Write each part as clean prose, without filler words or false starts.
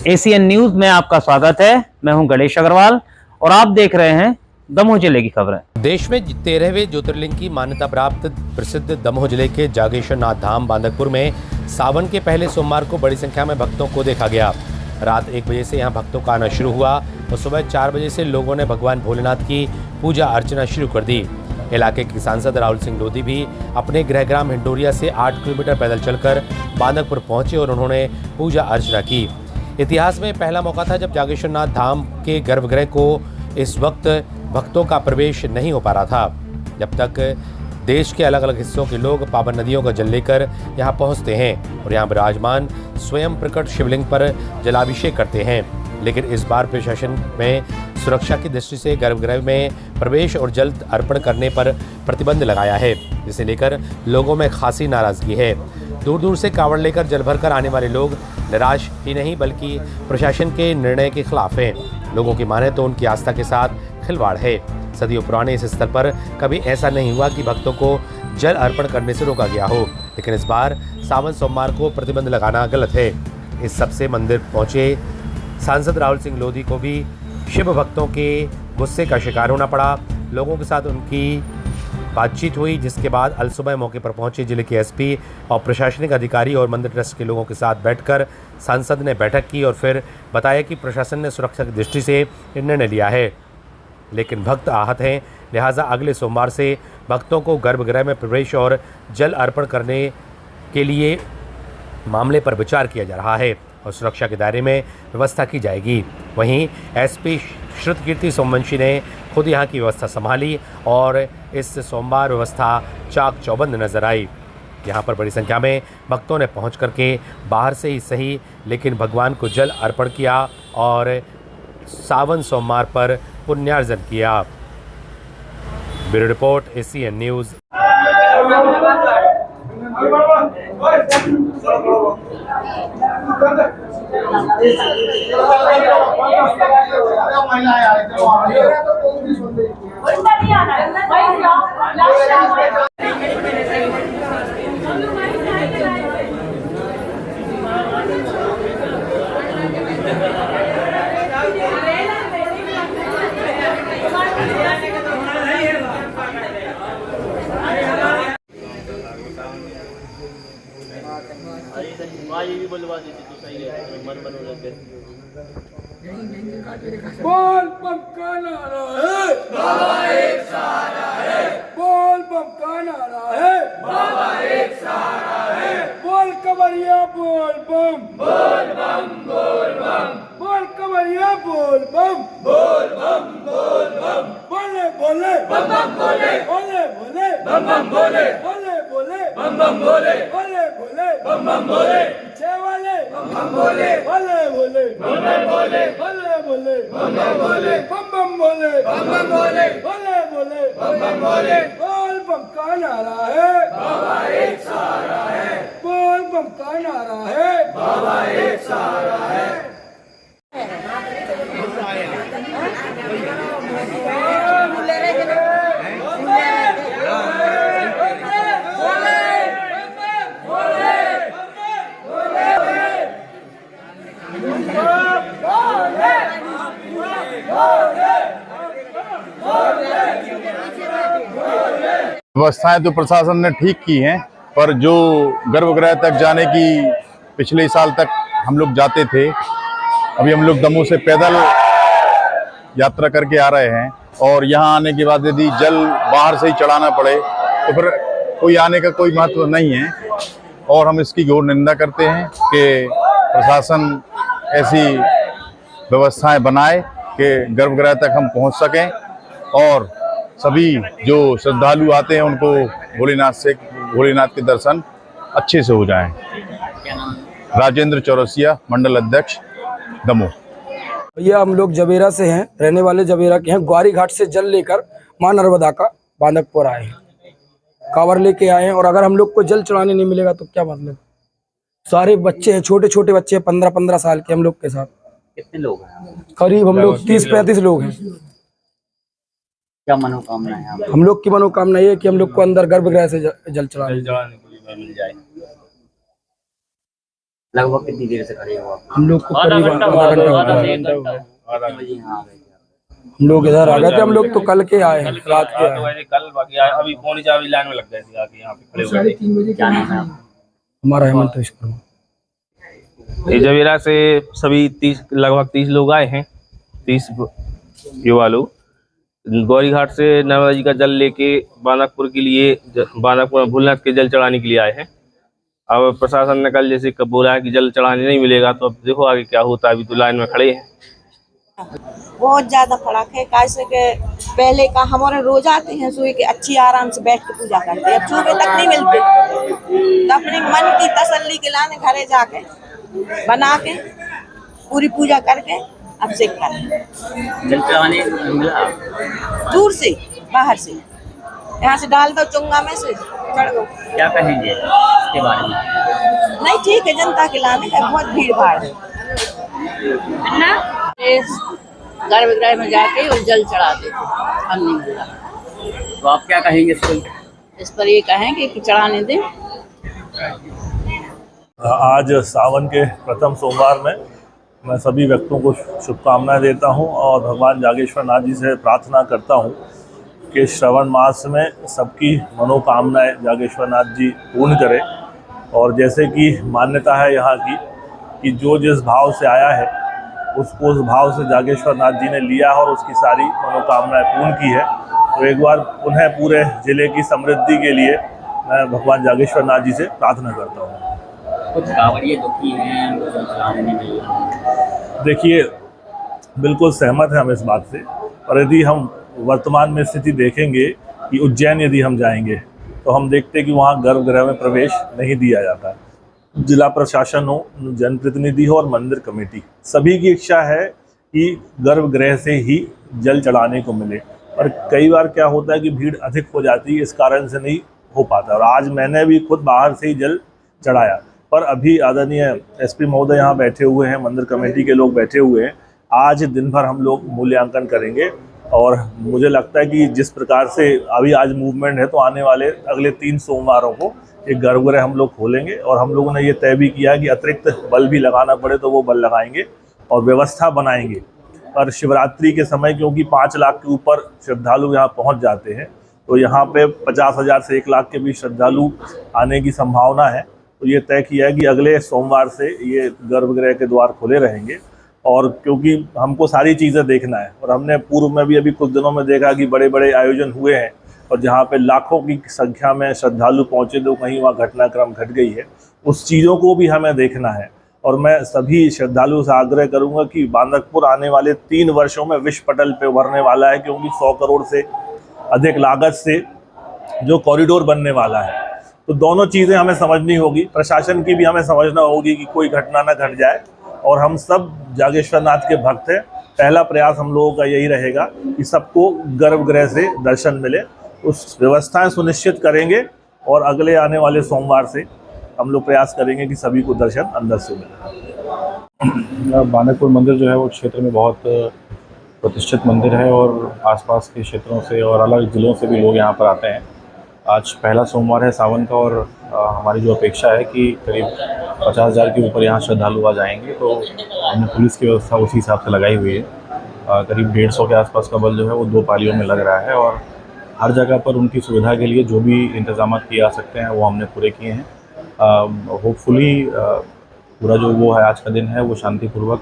ACN news में आपका स्वागत है। मैं हूं गणेश अग्रवाल और आप देख रहे हैं दमोह जिले की खबरें। देश में 13वें ज्योतिर्लिंग की मान्यता प्राप्त प्रसिद्ध दमोह जिले के जागेश्वर नाथ धाम बांदकपुर में सावन के पहले सोमवार को बड़ी संख्या में भक्तों को देखा गया। रात 1 बजे से यहां भक्तों का आना शुरू हुआ और सुबह 4 बजे से लोगों ने भगवान भोलेनाथ की पूजा अर्चना शुरू कर दी। इलाके के सांसद राहुल सिंह लोधी भी अपने गृहग्राम हिंडोरिया से 8 किलोमीटर पैदल चलकर बांदकपुर पहुंचे और उन्होंने पूजा अर्चना की। इतिहास में पहला मौका था जब जागेश्वर नाथ धाम के गर्भगृह को इस वक्त भक्तों का प्रवेश नहीं हो पा रहा था, जब तक देश के अलग अलग हिस्सों के लोग पावन नदियों का जल लेकर यहां पहुंचते हैं और यहां विराजमान स्वयं प्रकट शिवलिंग पर जलाभिषेक करते हैं। लेकिन इस बार प्रशासन में सुरक्षा की दृष्टि से गर्भगृह में प्रवेश और जल अर्पण करने पर प्रतिबंध लगाया है, जिसे लेकर लोगों में खासी नाराजगी है। दूर दूर से कांवड़ लेकर जल भरकर आने वाले लोग निराश ही नहीं बल्कि प्रशासन के निर्णय के खिलाफ हैं। लोगों की माने तो उनकी आस्था के साथ खिलवाड़ है। सदियों पुराने इस स्थल पर कभी ऐसा नहीं हुआ कि भक्तों को जल अर्पण करने से रोका गया हो, लेकिन इस बार सावन सोमवार को प्रतिबंध लगाना गलत है। इस सबसे मंदिर पहुंचे सांसद राहुल सिंह लोधी को भी शिव भक्तों के गुस्से का शिकार होना पड़ा। लोगों के साथ उनकी बातचीत हुई, जिसके बाद अलसुबह मौके पर पहुंचे जिले के एसपी और प्रशासनिक अधिकारी और मंदिर ट्रस्ट के लोगों के साथ बैठकर सांसद ने बैठक की और फिर बताया कि प्रशासन ने सुरक्षा की दृष्टि से निर्णय लिया है, लेकिन भक्त आहत हैं, लिहाजा अगले सोमवार से भक्तों को गर्भगृह में प्रवेश और जल अर्पण करने के लिए मामले पर विचार किया जा रहा है और सुरक्षा के दायरे में व्यवस्था की जाएगी। वहीं एसपी श्रुतकीर्ति सोमवंशी ने खुद यहां की व्यवस्था संभाली और इस सोमवार व्यवस्था चाक चौबंद नजर आई। यहां पर बड़ी संख्या में भक्तों ने पहुंच करके बाहर से ही सही लेकिन भगवान को जल अर्पण किया और सावन सोमवार पर पुण्यार्जन किया। Bureau report ACN news. ये भी बोलवा देती तो सही है, मन बन हो जाते। बोल बम का नारा है, बाबा एक सहारा है। बोल बम का नारा है, बाबा एक सहारा है। बोल कवरिया बोल बम, बोल बम बोल बम। बोल कवरिया बोल बम, बोल बम बोल बम। बोले बोले बम बम बोले, बोले बोले बम बम बोले, बोले बोले बम बम बोले, बोले बोले बम बम बोले। पीछे वाले बम बम बोले, बोले बोले बम बम बोले, बोले बोले बम बम बोले, बम बम बोले, बम बम बोले, बोले बोले बम बम बोले। बोल बम का नारा है, बाबा एक सहारा है। बोल बम का नारा है, बाबा एक सहारा है। व्यवस्थाएं तो प्रशासन ने ठीक की हैं, पर जो गर्भगृह तक जाने की पिछले साल तक हम लोग जाते थे, अभी हम लोग दमोह से पैदल यात्रा करके आ रहे हैं और यहाँ आने के बाद यदि जल बाहर से ही चढ़ाना पड़े तो फिर कोई आने का कोई महत्व नहीं है और हम इसकी घोर निंदा करते हैं कि प्रशासन ऐसी व्यवस्थाएं बनाए कि गर्भगृह तक हम पहुँच सकें और सभी जो श्रद्धालु आते हैं उनको भोलेनाथ के दर्शन अच्छे से हो जाएं। राजेंद्र चौरसिया, मंडल अध्यक्ष, दमोह। भैया हम लोग जबेरा से हैं, रहने वाले जबेरा के हैं। ग्वारी घाट से जल लेकर मां नर्मदा का बांदकपुर आए हैं, कांवर लेके आए हैं और अगर हम लोग को जल चढ़ाने नहीं मिलेगा तो क्या मतलब। सारे बच्चे हैं, छोटे छोटे बच्चे हैं, 15-15 साल के हम लोग के साथ। कितने लोग हैं? करीब हम लोग 30-35 लोग हैं। क्या मनोकामना है? हम लोग की मनोकामना ये है कि हम लोग को अंदर गर्भगृह से जल चढ़ाने मिल जाए। लगभग कितनी देर से खड़े हो आप? हम लोग को करीब आधा घंटा हो गया। बजे यहाँ आ गए थे आप? हम लोग इधर आ गए थे, हम लोग तो कल के आए हैं, रात के आए हैं। कल बाकी अभी पौनी 4 बजे लाइन में लग गए थे आके यहाँ पे खड़े हुए थे। क्या नाम है आपका? हमारा हेमंत विश्वकर्मा। ये जवेरा से सभी लगभग 30 लोग आए हैं, 30 युवा लोग गौरी घाट से नर्मदा जी का जल लेके बानकपुर के लिए, बानकपुर भोलेनाथ के जल चढ़ाने के लिए आए हैं। अब प्रशासन ने कल जैसे बोला है कि जल चढ़ाने नहीं मिलेगा, तो अब देखो आगे क्या होता है। अभी तो लाइन में खड़े हैं। बहुत ज्यादा फर्क है, कैसे के पहले का हमारे रोज आते हैं सुबह के अच्छी आराम से बैठ के पूजा करते हैं, अब सुबह तक नहीं मिलते, तो अपने मन की तसल्ली के लाने घरे जाके बना के पूरी पूजा करके अब से करें। जल चढ़ाने मिला? दूर से, बाहर से, यहाँ से डाल दो चुंगा में से चढ़ दो। क्या कहेंगे इसके बारे में? नहीं ठीक है, जनता के लाने का बहुत भीड़ भाड़ है ना, गर्भगृह में जाके और जल चढ़ाते थे, हम नहीं मिला। तो आप क्या कहेंगे इस पर ये कहेंगे कि चढ़ाने दें। आज सावन के प्रथम सोमवार में मैं सभी व्यक्तियों को शुभकामनाएं देता हूं और भगवान जागेश्वर नाथ जी से प्रार्थना करता हूं कि श्रवण मास में सबकी मनोकामनाएं जागेश्वर नाथ जी पूर्ण करें। और जैसे कि मान्यता है यहाँ की कि जो जिस भाव से आया है उसको उस भाव से जागेश्वर नाथ जी ने लिया और उसकी सारी मनोकामनाएं पूर्ण की है। तो एक बार पुनः पूरे जिले की समृद्धि के लिए मैं भगवान जागेश्वर नाथ जी से प्रार्थना करता हूँ। कुछ कांवड़िए दुखी हैं, जल चढ़ाने नहीं मिल रहा। देखिए, बिल्कुल सहमत हैं हम इस बात से, और यदि हम वर्तमान में स्थिति देखेंगे कि उज्जैन यदि हम जाएंगे तो हम देखते हैं कि वहाँ गर्भगृह में प्रवेश नहीं दिया जाता। जिला प्रशासन हो, जनप्रतिनिधि हो और मंदिर कमेटी, सभी की इच्छा है कि गर्भगृह से ही जल चढ़ाने को मिले, और कई बार क्या होता है कि भीड़ अधिक हो जाती है, इस कारण से नहीं हो पाता। और आज मैंने भी खुद बाहर से ही जल चढ़ाया, पर अभी आदरणीय एसपी महोदय यहाँ बैठे हुए हैं, मंदिर कमेटी के लोग बैठे हुए हैं। आज दिन भर हम लोग मूल्यांकन करेंगे, और मुझे लगता है कि जिस प्रकार से अभी आज मूवमेंट है, तो आने वाले अगले 3 सोमवारों को एक गर्भगृह हम लोग खोलेंगे, और हम लोगों ने ये तय भी किया कि अतिरिक्त बल भी लगाना पड़े तो वो बल लगाएंगे और व्यवस्था बनाएंगे। पर शिवरात्रि के समय क्योंकि 5 लाख के ऊपर श्रद्धालु यहाँ पहुँच जाते हैं, तो यहाँ पे 50,000 से 1 लाख के बीच श्रद्धालु आने की संभावना है। तो ये तय किया है कि अगले सोमवार से ये गर्भगृह के द्वार खुले रहेंगे। और क्योंकि हमको सारी चीज़ें देखना है, और हमने पूर्व में भी अभी कुछ दिनों में देखा कि बड़े बड़े आयोजन हुए हैं, और जहाँ पे लाखों की संख्या में श्रद्धालु पहुँचे तो कहीं वहाँ घटनाक्रम घट गई है, उस चीज़ों को भी हमें देखना है। और मैं सभी श्रद्धालुओं से आग्रह करूँगा कि बांदकपुर आने वाले 3 वर्षों में विश्व पटल पे उभरने वाला है, क्योंकि 100 करोड़ से अधिक लागत से जो कॉरिडोर बनने वाला है। तो दोनों चीज़ें हमें समझनी होगी, प्रशासन की भी हमें समझना होगी कि कोई घटना ना घट जाए। और हम सब जागेश्वर नाथ के भक्त हैं, पहला प्रयास हम लोगों का यही रहेगा कि सबको गर्भगृह से दर्शन मिले, उस व्यवस्थाएं सुनिश्चित करेंगे, और अगले आने वाले सोमवार से हम लोग प्रयास करेंगे कि सभी को दर्शन अंदर से मिले। बानकपुर मंदिर जो है वो क्षेत्र में बहुत प्रतिष्ठित मंदिर है, और आसपास के क्षेत्रों से और अलग ज़िलों से भी लोग यहाँ पर आते हैं। आज पहला सोमवार है सावन का, और हमारी जो अपेक्षा है कि करीब 50,000 के ऊपर यहाँ श्रद्धालु आ जाएंगे। तो हमने पुलिस की व्यवस्था उसी हिसाब से लगाई हुई है। करीब 150 के आसपास का बल जो है वो 2 पालियों में लग रहा है, और हर जगह पर उनकी सुविधा के लिए जो भी इंतजाम किए जा सकते हैं वो हमने पूरे किए हैं। होपफुली पूरा जो वो है आज का दिन है वो शांतिपूर्वक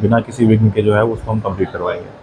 बिना किसी विघ्न के जो है उसको हम कंप्लीट करवाएंगे।